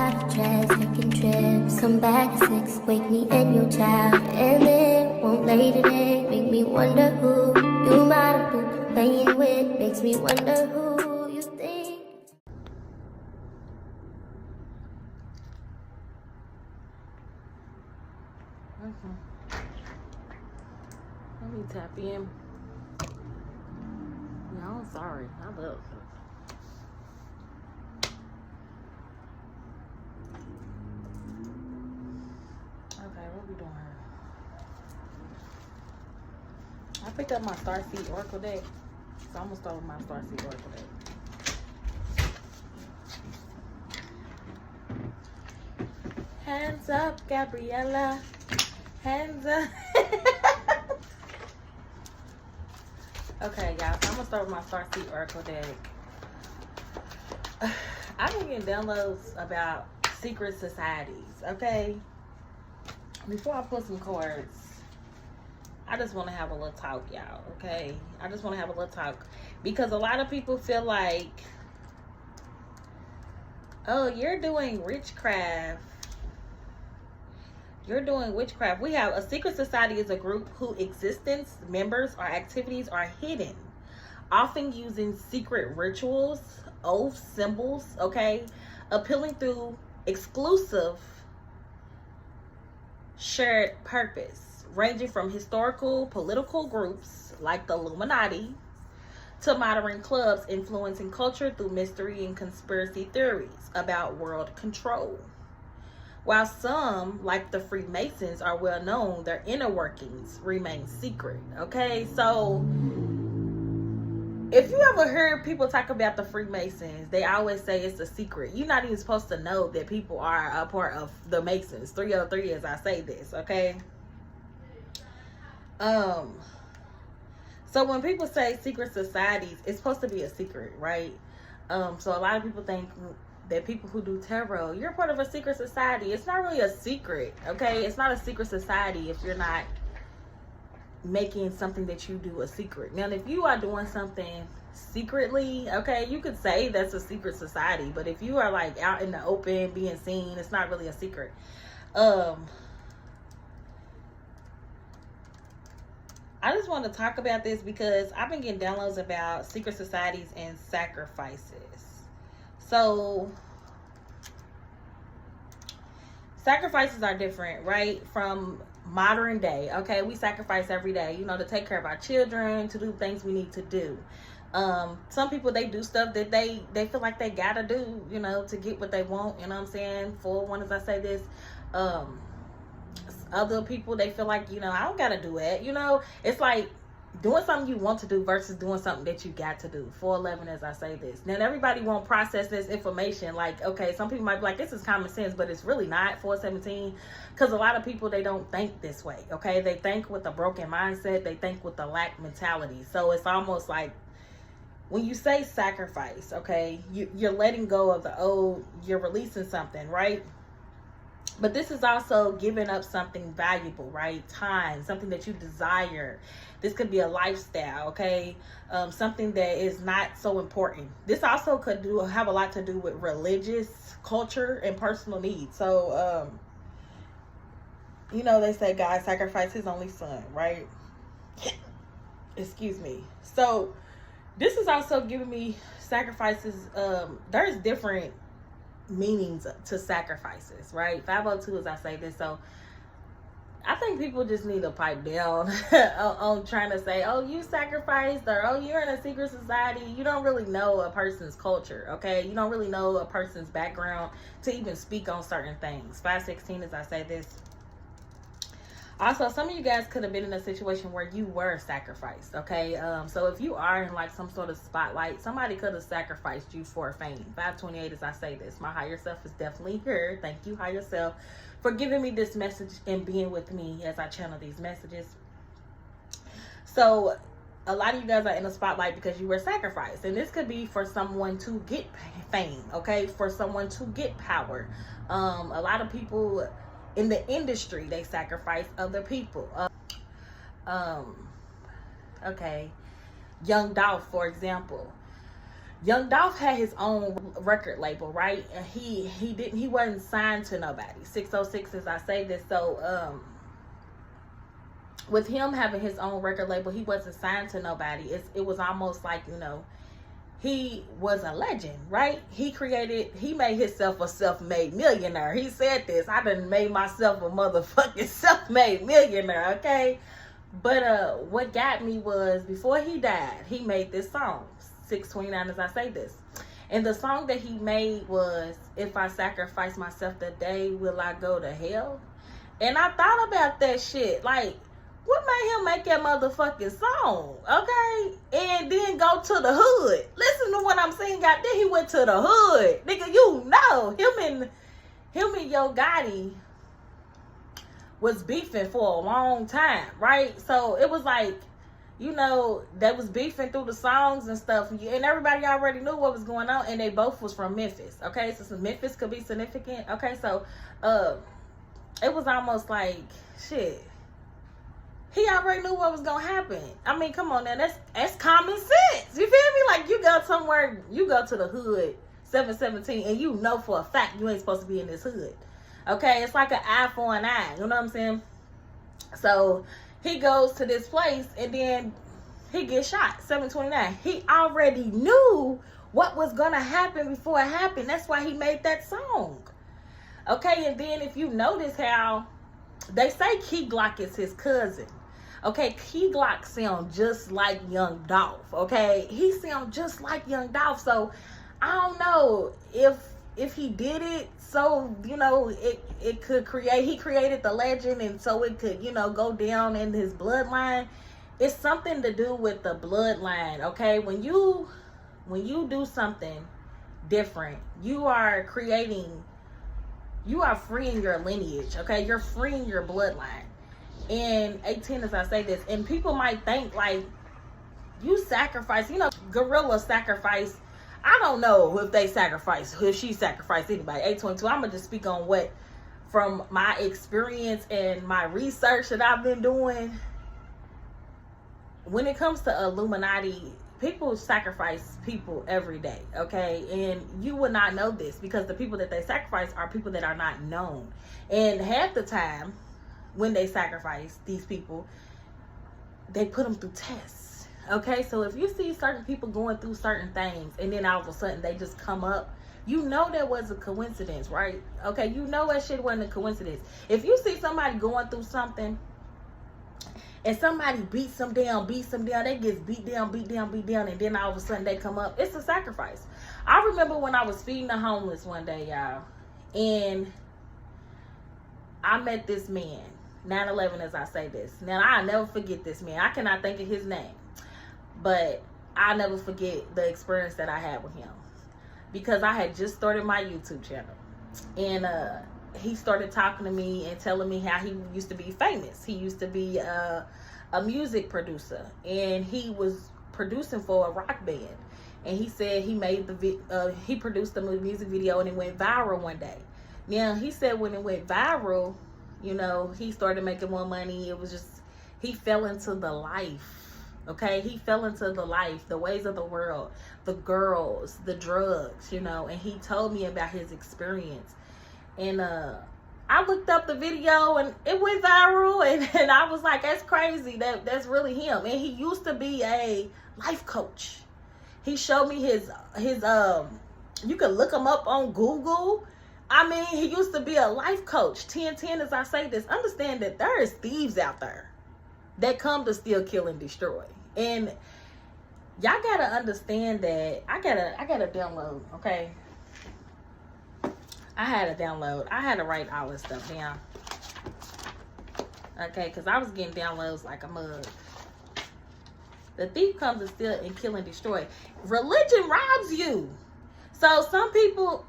bottle trash, taking trips. Come back at 6, wake me and your child. And then won't lay today, make me wonder who you might have been playing with. Makes me wonder who you think. Let me tap in. No, I'm sorry. I love it. Okay, what we doing here? I picked up my Starseed Oracle deck. So I'm gonna start with my Starseed Oracle deck. Hands up, Gabriella. Hands up. Okay, y'all. So I'm gonna start with my Starseed Oracle deck. I've been getting downloads about secret societies. Okay. Before I put some cards, I just want to have a little talk, y'all. Okay. I just want to have a little talk because a lot of people feel like, oh, you're doing witchcraft. You're doing witchcraft. We have a secret society is a group whose existence, members, or activities are hidden, often using secret rituals, oaths, symbols, okay, appealing through exclusive shared purpose, ranging from historical, political groups like the Illuminati to modern clubs influencing culture through mystery and conspiracy theories about world control. While some, like the Freemasons, are well known, their inner workings remain secret. Okay, so if you ever heard people talk about the Freemasons, they always say it's a secret. You're not even supposed to know that people are a part of the Masons. 303 as I say this, okay? So when people say secret societies, it's supposed to be a secret, right? So a lot of people think that people who do tarot, you're part of a secret society. It's not really a secret, okay? It's not a secret society if you're not making something that you do a secret. Now, if you are doing something secretly, okay, you could say that's a secret society, but if you are like out in the open being seen, it's not really a secret. I just want to talk about this because I've been getting downloads about secret societies and sacrifices. So sacrifices are different, right? From modern day, okay? We sacrifice every day, you know, to take care of our children, to do things we need to do. Some people, they do stuff that they feel like they gotta do, you know, to get what they want, you know what I'm saying? For one, as I say this, other people, they feel like, you know, I don't gotta do it, you know? It's like doing something you want to do versus doing something that you got to do. 411 as I say this. Now, everybody won't process this information. Like, okay, some people might be like, this is common sense, but it's really not. 417, because a lot of people, they don't think this way, okay? They think with a broken mindset. They think with a lack mentality. So it's almost like when you say sacrifice, okay, you're letting go of the old, you're releasing something, right? But this is also giving up something valuable, right? Time, something that you desire. This could be a lifestyle, okay? Something that is not so important. This also could have a lot to do with religious culture and personal needs. So, you know, they say God sacrificed his only son, right? Excuse me. So this is also giving me sacrifices. There's different meanings to sacrifices, right? 502 as I say this. So I think people just need to pipe down on trying to say, oh, you sacrificed, or oh, you're in a secret society. You don't really know a person's culture, okay? You don't really know a person's background to even speak on certain things. 516 as I say this. Also, some of you guys could have been in a situation where you were sacrificed, okay? So if you are in like some sort of spotlight, somebody could have sacrificed you for fame. 528 as I say this. My higher self is definitely here. Thank you, higher self, for giving me this message and being with me as I channel these messages. So a lot of you guys are in the spotlight because you were sacrificed. And this could be for someone to get fame, okay? For someone to get power. A lot of people in the industry, they sacrifice other people. Okay, Young Dolph, for example. Young Dolph had his own record label, right? And he wasn't signed to nobody. 606, as I say this. So with him having his own record label, he wasn't signed to nobody. It was almost like, you know, he was a legend, right? He made himself a self-made millionaire. He said this: I done made myself a motherfucking self-made millionaire, okay? But what got me was, before he died, he made this song, 629, as I say this. And the song that he made was, if I sacrifice myself today, will I go to hell? And I thought about that shit. Like, what made him make that motherfucking song? Okay? And then go to the hood. Listen to what I'm saying. God, then he went to the hood. Nigga, you know, him and Yo Gotti was beefing for a long time, right? So it was like, you know, they was beefing through the songs and stuff, and everybody already knew what was going on, and they both was from Memphis, okay? So Memphis could be significant, okay? So it was almost like, shit, he already knew what was gonna happen. I mean, come on now, that's common sense. You feel me? Like, you go somewhere, you go to the hood, 717, and you know for a fact you ain't supposed to be in this hood. Okay, it's like an eye for an eye. You know what I'm saying? So he goes to this place and then he gets shot. 729. He already knew what was gonna happen before it happened. That's why he made that song. Okay, and then if you notice how they say Key Glock is his cousin. Okay, Key Glock sounds just like Young Dolph. Okay, he sounds just like Young Dolph. So I don't know if he did it, so, you know, it could he created the legend, and so it could, you know, go down in his bloodline. It's something to do with the bloodline, okay? When you do something different, you are freeing your lineage, okay? You're freeing your bloodline. And 18, as I say this, and people might think, like, you sacrifice, you know, gorilla sacrifice. I don't know if she sacrificed anybody. 822. I'm gonna just speak on what, from my experience and my research that I've been doing. When it comes to Illuminati, people sacrifice people every day, okay? And you would not know this because the people that they sacrifice are people that are not known. And half the time, when they sacrifice these people, they put them through tests. Okay, so if you see certain people going through certain things and then all of a sudden they just come up, you know that was a coincidence, right? Okay, you know that shit wasn't a coincidence. If you see somebody going through something and somebody beats them down, they get beat down, and then all of a sudden they come up, it's a sacrifice. I remember when I was feeding the homeless one day, y'all, and I met this man, 9/11, as I say this. Now, I'll never forget this man. I cannot think of his name. But I'll never forget the experience that I had with him, because I had just started my YouTube channel, and he started talking to me and telling me how he used to be famous. He used to be a music producer, and he was producing for a rock band. And he said he made he produced the music video, and it went viral one day. Now, he said when it went viral, you know, he started making more money. It was just, he fell into the life. Okay, he fell into the life, the ways of the world, the girls, the drugs, you know, and he told me about his experience. And I looked up the video and it went viral, and I was like, that's crazy. That's really him. And he used to be a life coach. He showed me his you can look him up on Google. I mean, he used to be a life coach. 1010, as I say this, understand that there is thieves out there that come to steal, kill, and destroy. And y'all gotta understand that I gotta download, okay? I had to write all this stuff down. Okay, because I was getting downloads like a mug. The thief comes to steal and kill and destroy. Religion robs you. So some people,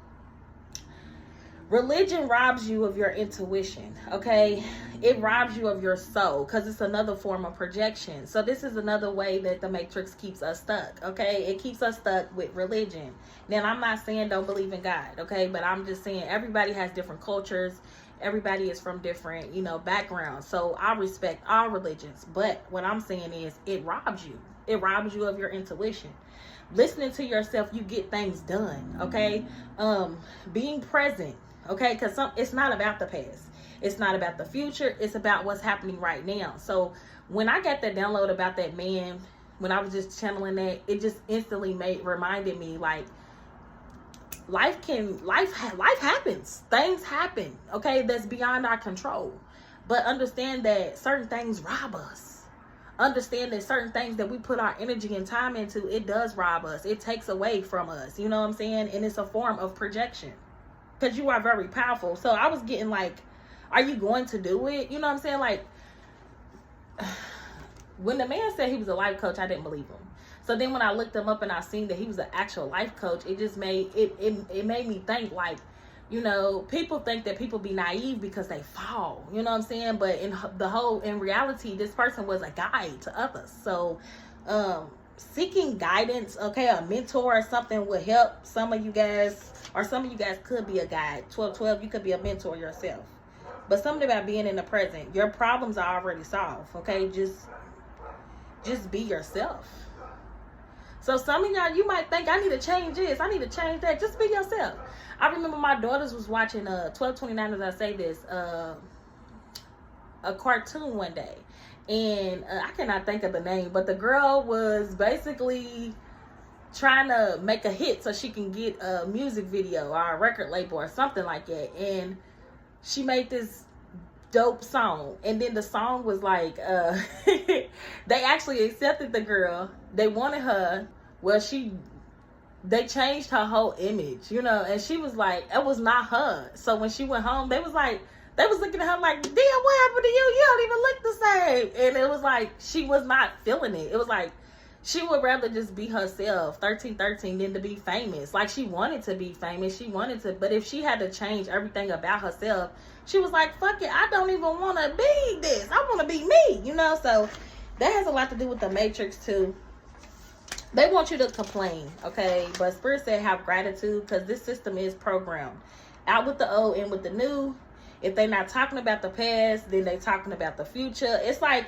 religion robs you of your intuition, okay? It robs you of your soul because it's another form of projection. So this is another way that the Matrix keeps us stuck, okay? It keeps us stuck with religion. Now, I'm not saying don't believe in God, okay? But I'm just saying everybody has different cultures. Everybody is from different, you know, backgrounds. So I respect all religions. But what I'm saying is it robs you. It robs you of your intuition. listening to yourself, you get things done. Okay. Being present. Okay. Because it's not about the past. It's not about the future. It's about what's happening right now. So when I got that download about that man, when I was just channeling that, it just instantly reminded me, like, life happens. Things happen. Okay. That's beyond our control. But understand that certain things rob us. Understand that certain things that we put our energy and time into, it does rob us. It takes away from us. You know what I'm saying? And it's a form of projection. Because you are very powerful. So I was getting like, are you going to do it? You know what I'm saying? Like, when the man said he was a life coach, I didn't believe him. So then when I looked him up and I seen that he was an actual life coach, it just made it made me think, like, you know, people think that people be naive because they fall. You know what I'm saying? But in reality, this person was a guide to others. So seeking guidance, okay, a mentor or something would help some of you guys, or some of you guys could be a guide. 12-12, you could be a mentor yourself. But something about being in the present. Your problems are already solved, okay? Just be yourself. So some of y'all, you might think, I need to change this, I need to change that. Just be yourself. I remember my daughters was watching 1229, as I say this, a cartoon one day. And I cannot think of the name, but the girl was basically trying to make a hit so she can get a music video or a record label or something like that. And she made this dope song, and then the song was like they actually accepted the girl. They wanted her. Well, they changed her whole image, you know, and she was like, it was not her. So when she went home, they was looking at her like, damn, what happened to you? You don't even look the same. And it was like, she was not feeling it. It was like, she would rather just be herself, 1313, than to be famous. Like, she wanted to be famous. But if she had to change everything about herself, she was like, fuck it, I don't even want to be this. I want to be me, you know? So that has a lot to do with the Matrix too. They want you to complain, okay? But Spirit said have gratitude, because this system is programmed. Out with the old, in with the new. If they're not talking about the past, then they're talking about the future. It's like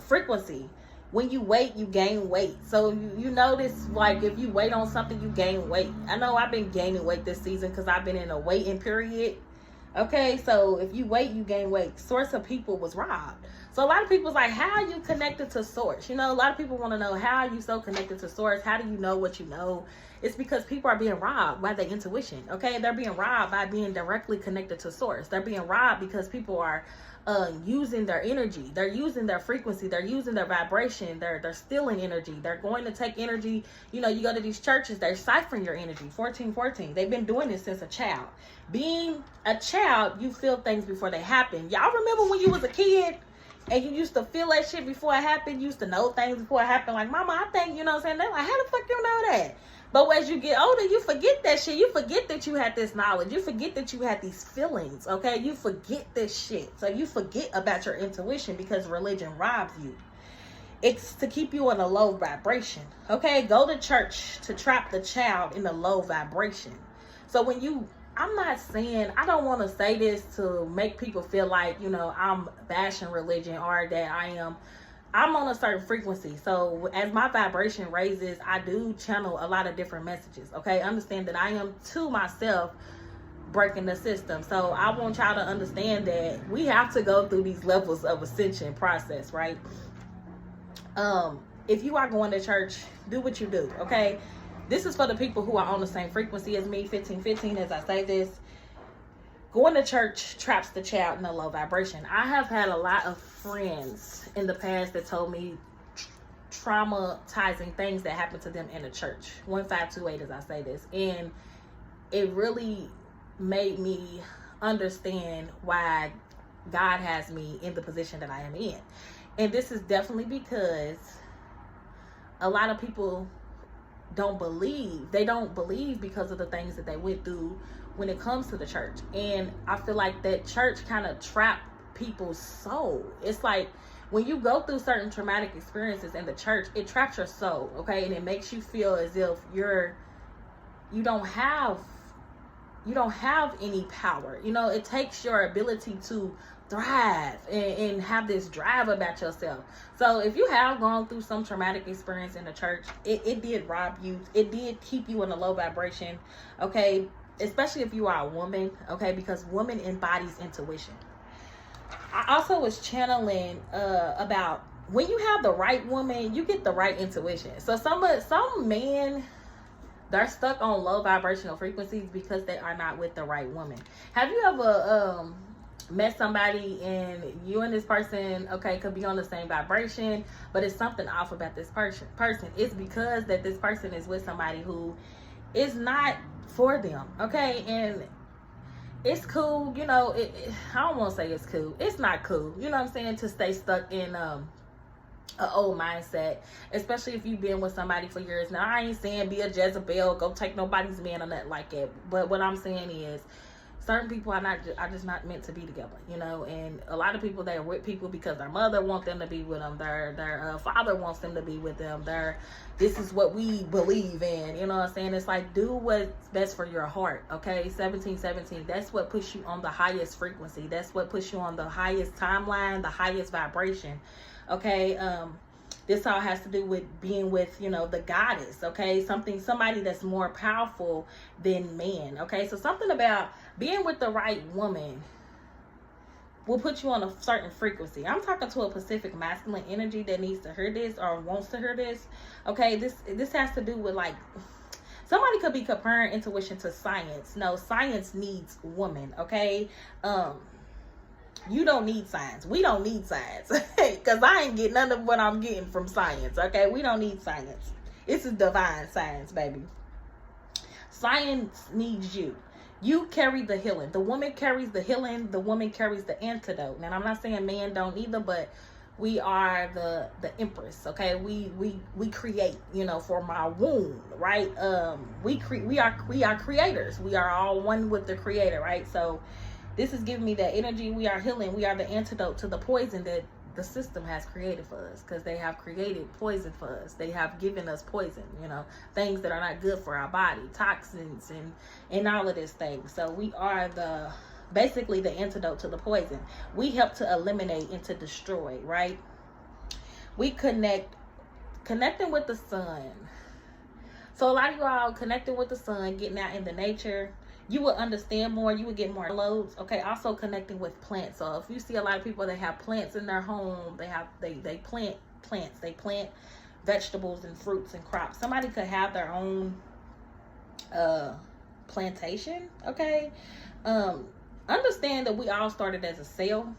frequency. When you wait, you gain weight. So you notice, like, if you wait on something, you gain weight. I know I've been gaining weight this season because I've been in a waiting period. Okay, so if you wait, you gain weight. Source of people was robbed. So a lot of people's like, how are you connected to source? You know, a lot of people want to know, how are you so connected to source? How do you know what you know? It's because people are being robbed by their intuition. Okay, they're being robbed by being directly connected to source. They're being robbed because people are using their energy. They're using their frequency. They're using their vibration. They're stealing energy. They're going to take energy. You know, you go to these churches, they're ciphering your energy. 1414. They've been doing this since a child. Being a child, you feel things before they happen. Y'all remember when you was a kid and you used to feel that shit before it happened? You used to know things before it happened. Like, mama, I think, you know what I'm saying? They're like, how the fuck you know that? But as you get older, you forget that shit. You forget that you had this knowledge. You forget that you had these feelings, okay? You forget this shit. So you forget about your intuition because religion robs you. It's to keep you in a low vibration, okay? Go to church to trap the child in a low vibration. So when I'm not saying, I don't want to say this to make people feel like, you know, I'm bashing religion or that I'm on a certain frequency. So as my vibration raises, I do channel a lot of different messages. Okay. Understand that I am to myself breaking the system. So I want y'all to understand that we have to go through these levels of ascension process, right? If you are going to church, do what you do. Okay. This is for the people who are on the same frequency as me, 1515, as I say this. Going to church traps the child in a low vibration. I have had a lot of friends in the past that told me traumatizing things that happened to them in the church. 1528, as I say this. And it really made me understand why God has me in the position that I am in. And this is definitely because a lot of people don't believe. They don't believe because of the things that they went through when it comes to the church. And I feel like that church kind of trapped people's soul. It's like when you go through certain traumatic experiences in the church, it traps your soul, okay? And it makes you feel as if you don't have have any power. You know, it takes your ability to thrive and have this drive about yourself. So if you have gone through some traumatic experience in the church, it did rob you. It did keep you in a low vibration, okay? Especially if you are a woman, okay? Because woman embodies intuition. I also was channeling about when you have the right woman, you get the right intuition. So some men, they're stuck on low vibrational frequencies because they are not with the right woman. Have you ever met somebody and you and this person, okay, could be on the same vibration, but it's something off about this person? It's because that this person is with somebody who is not for them, okay? And it's cool, you know, I don't want to say it's cool. It's not cool, you know what I'm saying, to stay stuck in an old mindset, especially if you've been with somebody for years. Now, I ain't saying be a Jezebel, go take nobody's man or nothing like that, but what I'm saying is certain people are just not meant to be together, you know. And a lot of people, they're with people because their mother wants them to be with them, their father wants them to be with them, this is what we believe in, you know what I'm saying? It's like, do what's best for your heart, okay? 1717, that's what puts you on the highest frequency. That's what puts you on the highest timeline, the highest vibration, okay? This all has to do with being with, you know, the goddess, okay? Somebody that's more powerful than man, okay? So something about being with the right woman will put you on a certain frequency. I'm talking to a Pacific masculine energy that needs to hear this or wants to hear this, okay? This has to do with, like, somebody could be comparing intuition to science. No, science needs woman, okay? You don't need science. We don't need science. Because I ain't getting none of what I'm getting from science. Okay? We don't need science. This is divine science, baby. Science needs you. You carry the healing. The woman carries the healing. The woman carries the antidote. And I'm not saying man don't either, but we are the empress. Okay? We create, you know, from our womb, right? We are creators. We are all one with the creator, right? So this is giving me that energy. We are healing. We are the antidote to the poison that the system has created for us, because they have created poison for us. They have given us poison, you know, things that are not good for our body, toxins and all of this thing. So we are basically the antidote to the poison. We help to eliminate and to destroy, right? We connecting with the sun. So a lot of you all connecting with the sun, getting out in the nature, you will understand more. You will get more loads. Okay. Also connecting with plants. So if you see a lot of people that have plants in their home, they plant plants. They plant vegetables and fruits and crops. Somebody could have their own plantation. Okay. Understand that we all started as a cell,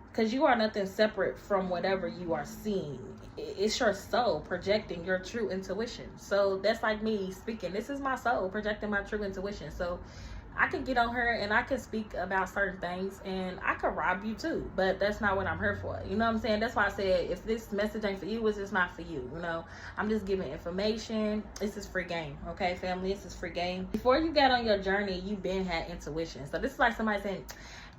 because you are nothing separate from whatever you are seeing. It's your soul projecting your true intuition. So that's like me speaking. This is my soul projecting my true intuition. So I could get on her and I could speak about certain things and I could rob you too, but that's not what I'm here for. You know what I'm saying? That's why I said, if this message ain't for you, it's just not for you. You know, I'm just giving information. This is free game. Okay, family, this is free game. Before you got on your journey, you been had intuition. So this is like somebody saying,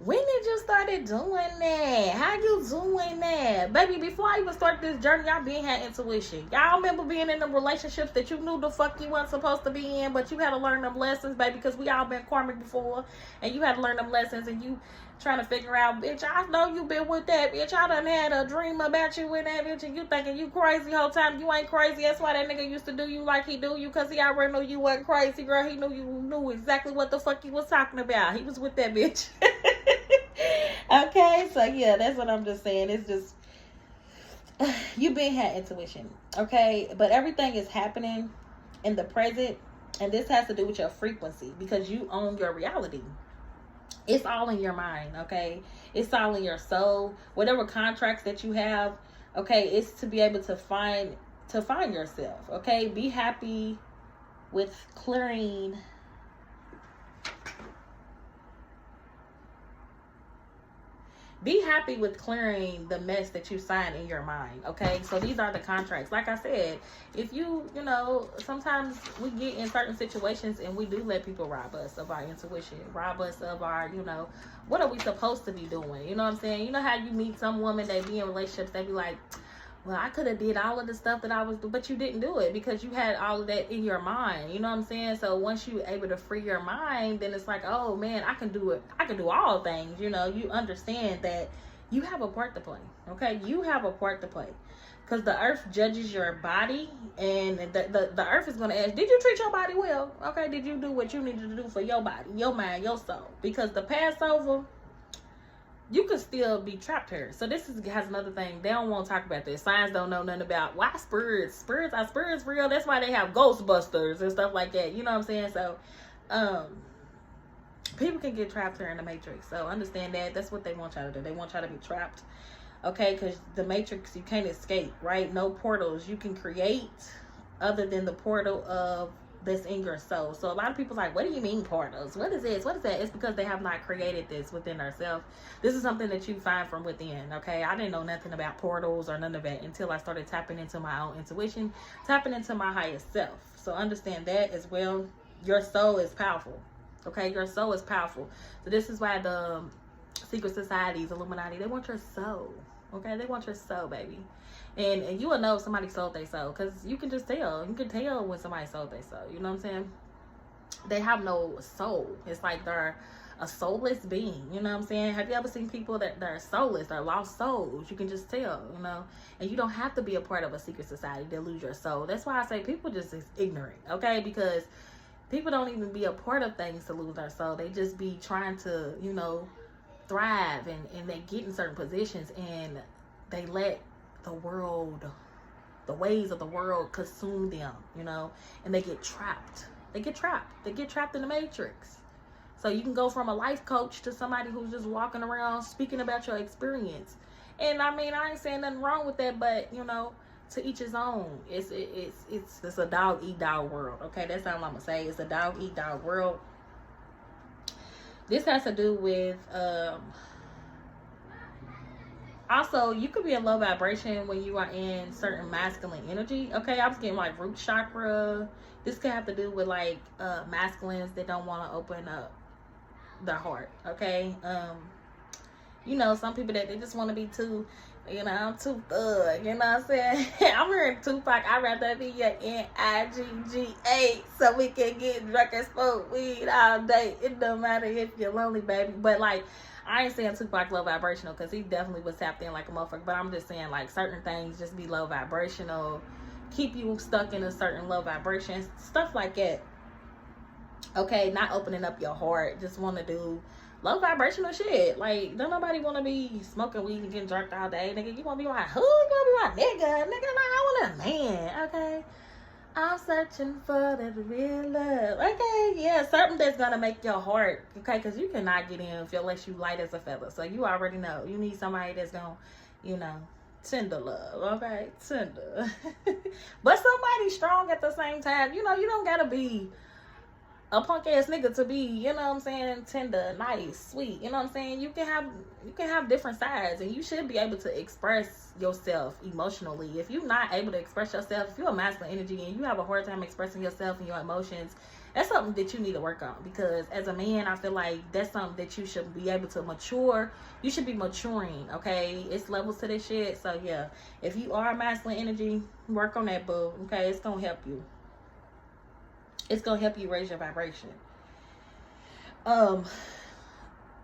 when did you started doing that? How you doing that? Baby, before I even start this journey, y'all been had intuition. Y'all remember being in them relationships that you knew the fuck you weren't supposed to be in, but you had to learn them lessons, baby, because we all been karmic before, and you had to learn them lessons, and you trying to figure out, bitch, I know you been with that, bitch. I done had a dream about you with that, bitch, and you thinking you crazy the whole time. You ain't crazy. That's why that nigga used to do you like he do you, because he already knew you wasn't crazy, girl. He knew you knew exactly what the fuck he was talking about. He was with that bitch. Okay, so yeah, that's what I'm just saying. It's just, you been had intuition, okay? But everything is happening in the present, and this has to do with your frequency, because you own your reality. It's all in your mind, okay? It's all in your soul. Whatever contracts that you have, okay, it's to be able to find yourself, okay? Be happy with clearing. Be happy with clearing the mess that you signed in your mind, okay? So these are the contracts. Like I said, if you know, sometimes we get in certain situations and we do let people rob us of our intuition, rob us of our, you know, what are we supposed to be doing? You know what I'm saying? You know how you meet some woman, they be in relationships, they be like, well, I could have did all of the stuff that I was doing, but you didn't do it because you had all of that in your mind. You know what I'm saying? So once you're able to free your mind, then it's like, oh man, I can do it. I can do all things. You know, you understand that you have a part to play. Okay, you have a part to play. Because the earth judges your body, and the earth is going to ask, did you treat your body well? Okay, did you do what you needed to do for your body, your mind, your soul? Because the Passover, you could still be trapped here. So this has another thing. They don't want to talk about this. Science don't know nothing about why spirits. Are spirits real? That's why they have Ghostbusters and stuff like that. You know what I'm saying? So, people can get trapped here in the Matrix. So understand that. That's what they want y'all to do. They want y'all to be trapped. Okay, because the Matrix, you can't escape, right? No portals you can create other than the portal of that's in your soul. So a lot of people's like, what do you mean portals? What is this? What is that? It's because they have not created this within ourselves. This is something that you find from within, okay? I didn't know nothing about portals or none of that until I started tapping into my own intuition, tapping into my highest self. So understand that as well. Your soul is powerful, okay? Your soul is powerful. So this is why the secret societies, Illuminati, they want your soul. Okay, they want your soul, baby. And you will know if somebody sold their soul, because you can just tell. You can tell when somebody sold their soul. You know what I'm saying? They have no soul. It's like they're a soulless being. You know what I'm saying? Have you ever seen people that they're soulless? They're lost souls. You can just tell, you know? And you don't have to be a part of a secret society to lose your soul. That's why I say people just is ignorant, okay? Because people don't even be a part of things to lose their soul. They just be trying to, you know, thrive, and they get in certain positions, and they let the world, the ways of the world consume them, you know, and they get trapped. They get trapped in the Matrix. So you can go from a life coach to somebody who's just walking around speaking about your experience. And I mean, I ain't saying nothing wrong with that, but you know, to each his own. It's a dog eat dog world. Okay, that's all I'm gonna say. It's a dog eat dog world. This has to do with, also, you could be in low vibration when you are in certain masculine energy. Okay, I was getting like root chakra. This could have to do with like masculines that don't want to open up their heart. Okay, you know, some people that they just want to be too, you know, I'm too thug. You know what I'm saying? I'm hearing Tupac. I'd rather be your NIGGA so we can get drunk and smoke weed all day. It don't matter if you're lonely, baby. But like, I ain't saying Tupac low vibrational, because he definitely was tapped in like a motherfucker. But I'm just saying like certain things just be low vibrational, keep you stuck in a certain low vibration, stuff like that. Okay, not opening up your heart, just want to do low vibrational shit. Like, don't nobody want to be smoking weed and getting jerked all day, nigga. You want to be my who? You want to be my nigga? Nigga, like, I want a man, okay? I'm searching for that real love. Okay, yeah, something that's going to make your heart, okay? Because you cannot get in unless you light as a feather. So you already know. You need somebody that's going to, you know, tender love, okay? Tender. But somebody strong at the same time. You know, you don't got to be a punk ass nigga to be, you know what I'm saying, tender, nice, sweet. You know what I'm saying? You can have different sides, and you should be able to express yourself emotionally. If you're not able to express yourself, if you're a masculine energy and you have a hard time expressing yourself and your emotions, that's something that you need to work on. Because as a man, I feel like that's something that you should be able to mature. You should be maturing, okay? It's levels to this shit. So yeah, if you are a masculine energy, work on that, boo. Okay, it's gonna help you. It's going to help you raise your vibration. And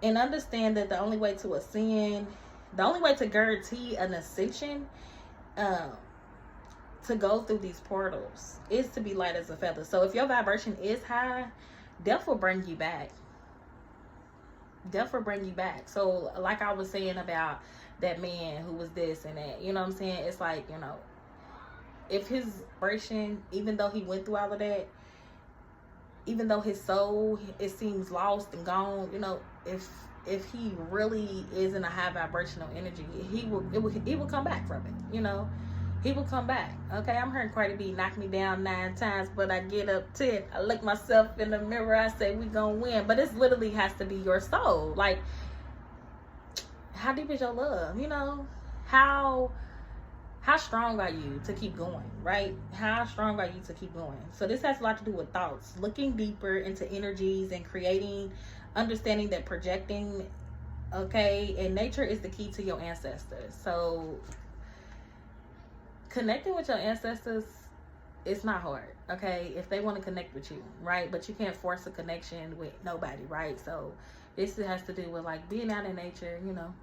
understand that the only way to ascend, the only way to guarantee an ascension, to go through these portals, is to be light as a feather. So if your vibration is high, death will bring you back. Death will bring you back. So like I was saying about that man who was this and that, you know what I'm saying? It's like, you know, if his vibration, even though he went through all of that, even though his soul, it seems lost and gone, you know, if he really is in a high vibrational energy, he will come back from it, you know. He will come back. Okay, I'm hearing Cardi B knock me down 9 times, but I get up 10. I look myself in the mirror, I say we gonna win. But it literally has to be your soul. Like, how deep is your love? You know, how strong are you to keep going, right? How strong are you to keep going? So this has a lot to do with thoughts, looking deeper into energies and creating, understanding that projecting, okay? And nature is the key to your ancestors. So connecting with your ancestors, it's not hard, okay, if they want to connect with you, right? But you can't force a connection with nobody, right? So this has to do with like being out in nature. You know,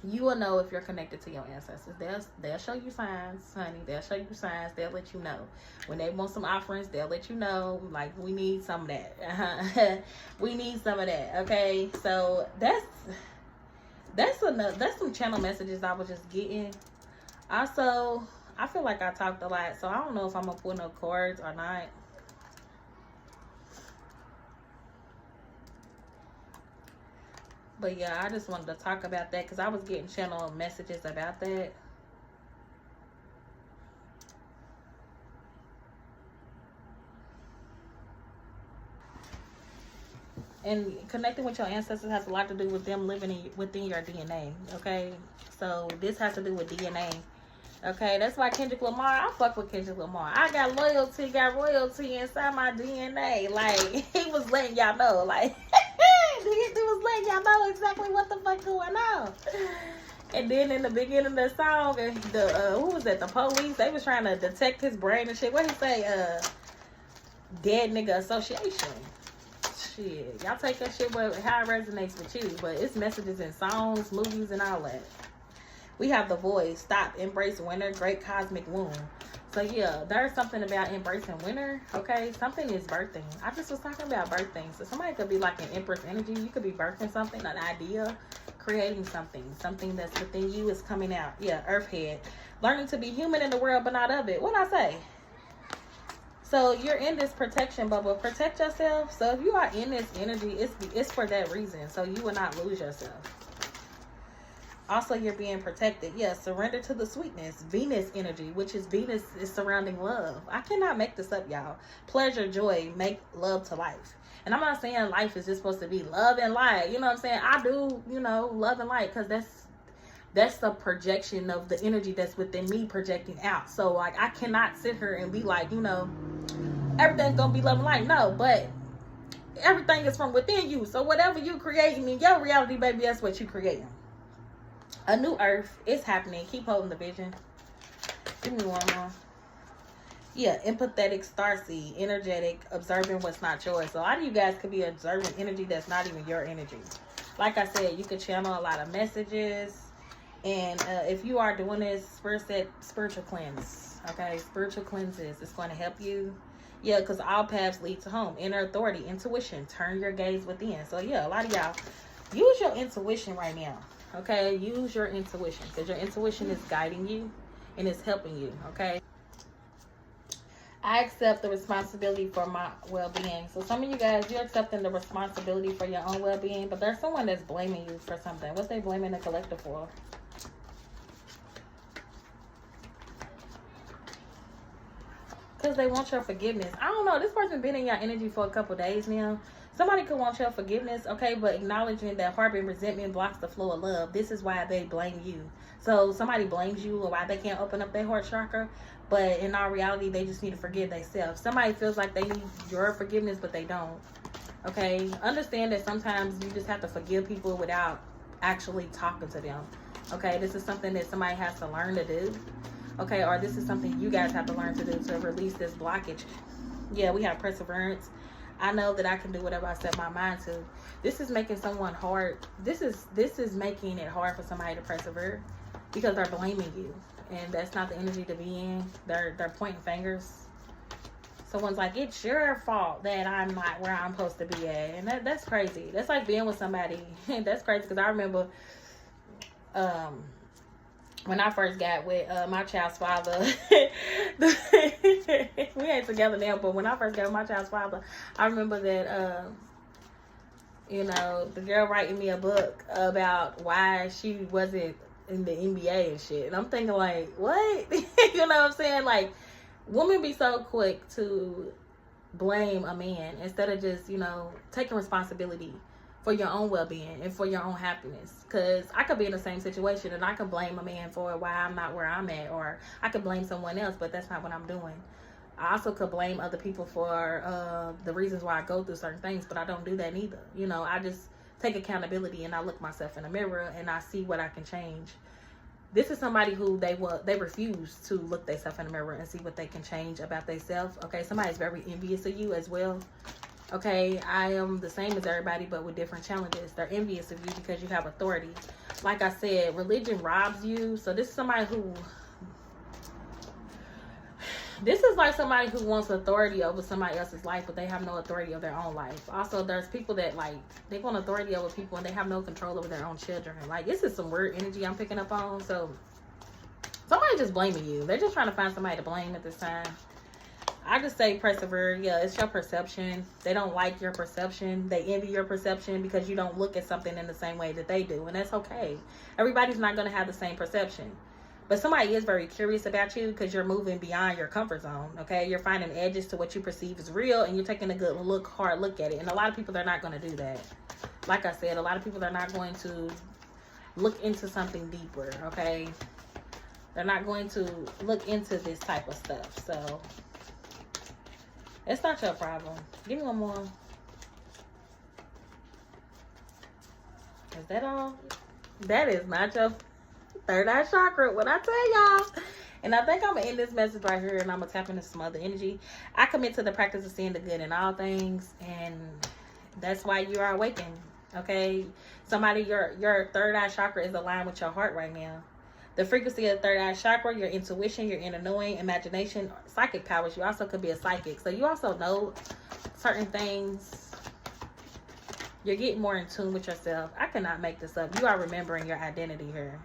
you will know if you're connected to your ancestors. They'll show you signs, honey. They'll show you signs. They'll let you know when they want some offerings. They'll let you know, like, we need some of that. We need some of that, okay? So that's some channel messages I was just getting. Also, I feel like I talked a lot, so I don't know if I'm gonna pull no cards or not. But yeah, I just wanted to talk about that because I was getting channel messages about that. And connecting with your ancestors has a lot to do with them living within your DNA, okay? So this has to do with DNA. Okay, that's why Kendrick Lamar, I fuck with Kendrick Lamar. I got loyalty, got royalty inside my DNA. Like, he was letting y'all know, like, he was letting y'all know exactly what the fuck going on. And then in the beginning of the song, who was that, the police, they was trying to detect his brain and shit. What he say, dead nigga association. Shit, y'all take that shit how it resonates with you. But it's messages in songs, movies, and all that. We have The Voice, Stop, Embrace Winter, Great Cosmic Womb. So yeah, there's something about embracing winter, okay? Something is birthing. I just was talking about birthing. So somebody could be like an Empress energy. You could be birthing something, an idea, creating something. Something that's within you is coming out. Yeah, Earthhead. Learning to be human in the world, but not of it. What'd I say? So you're in this protection bubble. Protect yourself. So if you are in this energy, it's for that reason. So you will not lose yourself. Also, you're being protected. Yes, surrender to the sweetness. Venus energy, which is Venus is surrounding love. I cannot make this up, y'all. Pleasure, joy, make love to life. And I'm not saying life is just supposed to be love and light. You know what I'm saying? I do, you know, love and light, because that's the projection of the energy that's within me projecting out. So, like, I cannot sit here and be like, you know, everything's going to be love and light. No, but everything is from within you. So whatever you creating in your reality, baby, that's what you creating. A new earth is happening. Keep holding the vision. Give me one more. Yeah, empathetic, starseed, energetic, observing what's not yours. So a lot of you guys could be observing energy that's not even your energy. Like I said, you could channel a lot of messages. And if you are doing this, spiritual cleanse. Okay, spiritual cleanses. It's going to help you. Yeah, because all paths lead to home. Inner authority, intuition. Turn your gaze within. So yeah, a lot of y'all, use your intuition right now. Okay, use your intuition, because your intuition is guiding you and it's helping you. Okay, I accept the responsibility for my well-being. So some of you guys, you're accepting the responsibility for your own well-being, but there's someone that's blaming you for something. What they blaming the collective for? Because they want your forgiveness. I don't know, this person been in your energy for a couple days now. Somebody could want your forgiveness, okay, but acknowledging that harboring resentment blocks the flow of love. This is why they blame you. So somebody blames you or why they can't open up their heart chakra, but in all reality, they just need to forgive themselves. Somebody feels like they need your forgiveness, but they don't. Okay, understand that sometimes you just have to forgive people without actually talking to them. Okay, this is something that somebody has to learn to do. Okay, or this is something you guys have to learn to do to release this blockage. Yeah, we have perseverance. I know that I can do whatever I set my mind to. This is making someone hard. This is making it hard for somebody to persevere because they're blaming you, and that's not the energy to be in. They're pointing fingers. Someone's like, it's your fault that I'm not where I'm supposed to be at, and that's crazy. That's like being with somebody. That's crazy, because I remember when I first got with my child's father, we ain't together now, but when I first got with my child's father, I remember that, you know, the girl writing me a book about why she wasn't in the NBA and shit. And I'm thinking like, what? You know what I'm saying? Like, women be so quick to blame a man instead of just, you know, taking responsibility for your own well-being and for your own happiness. Because I could be in the same situation and I could blame a man for why I'm not where I'm at, or I could blame someone else, but that's not what I'm doing. I also could blame other people for the reasons why I go through certain things, but I don't do that either. You know, I just take accountability and I look myself in the mirror and I see what I can change. this is somebody who they refuse to look themselves in the mirror and see what they can change about themselves. Okay, somebody's very envious of you as well. Okay, I am the same as everybody, but with different challenges. They're envious of you because you have authority. Like I said, religion robs you. So this is somebody who, this is like somebody who wants authority over somebody else's life, but they have no authority over their own life. Also, there's people that, like, they want authority over people and they have no control over their own children. Like, this is some weird energy I'm picking up on. So somebody just blaming you. They're just trying to find somebody to blame at this time. I just say persevere. Yeah, it's your perception. They don't like your perception. They envy your perception because you don't look at something in the same way that they do. And that's okay. Everybody's not going to have the same perception. But somebody is very curious about you because you're moving beyond your comfort zone. Okay, you're finding edges to what you perceive as real, and you're taking a good hard look at it. And a lot of people, they're not going to do that. Like I said, a lot of people are not going to look into something deeper. Okay, they're not going to look into this type of stuff. So it's not your problem. Give me one more. Is that all? That is not your third eye chakra, what I tell y'all. And I think I'm gonna end this message right here, and I'm gonna tap into some other energy. I commit to the practice of seeing the good in all things, and that's why you are awakened. Okay, somebody, your third eye chakra is aligned with your heart right now. The frequency of the third eye chakra, your intuition, your inner knowing, imagination, psychic powers. You also could be a psychic, so you also know certain things. You're getting more in tune with yourself. I cannot make this up. You are remembering your identity here.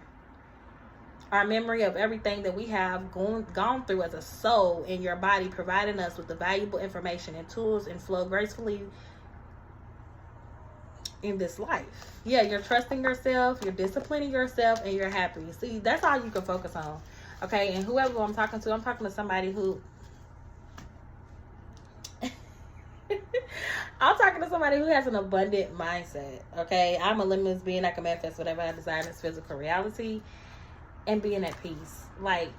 Our memory of everything that we have gone through as a soul in your body, providing us with the valuable information and tools and flow gracefully in this life. Yeah, you're trusting yourself, you're disciplining yourself, and you're happy. See, that's all you can focus on. Okay, and whoever I'm talking to somebody who I'm talking to somebody who has an abundant mindset. Okay, I'm a limitless being. I can manifest whatever I desire in this physical reality. And being at peace. Like,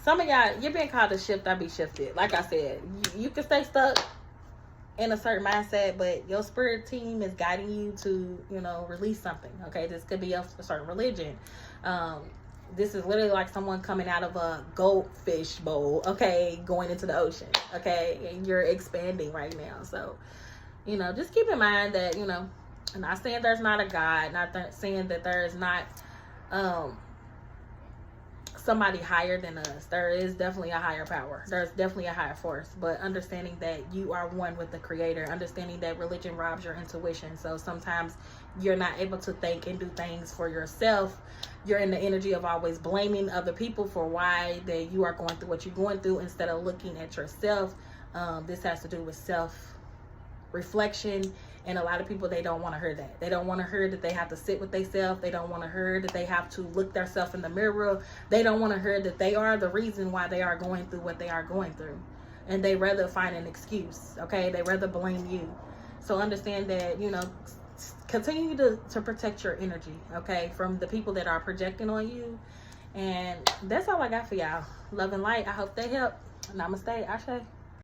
some of y'all, you're being called to shift or be shifted. Like I said, you can stay stuck in a certain mindset, but your spirit team is guiding you to, you know, release something. Okay, this could be a certain religion. This is literally like someone coming out of a goldfish bowl, okay, going into the ocean, okay, and you're expanding right now. So, you know, just keep in mind that, you know, I'm not saying there's not a God, not saying that there is not somebody higher than us. There is definitely a higher power. There's definitely a higher force, but understanding that you are one with the creator, understanding that religion robs your intuition. So sometimes you're not able to think and do things for yourself. You're in the energy of always blaming other people for why that you are going through what you're going through instead of looking at yourself. This has to do with self-reflection. And a lot of people, they don't want to hear that. They don't want to hear that they have to sit with themselves. They don't want to hear that they have to look themselves in the mirror. They don't want to hear that they are the reason why they are going through what they are going through. And they rather find an excuse, okay? They rather blame you. So understand that, you know, continue to protect your energy, okay, from the people that are projecting on you. And that's all I got for y'all. Love and light. I hope they help. Namaste. Ashe.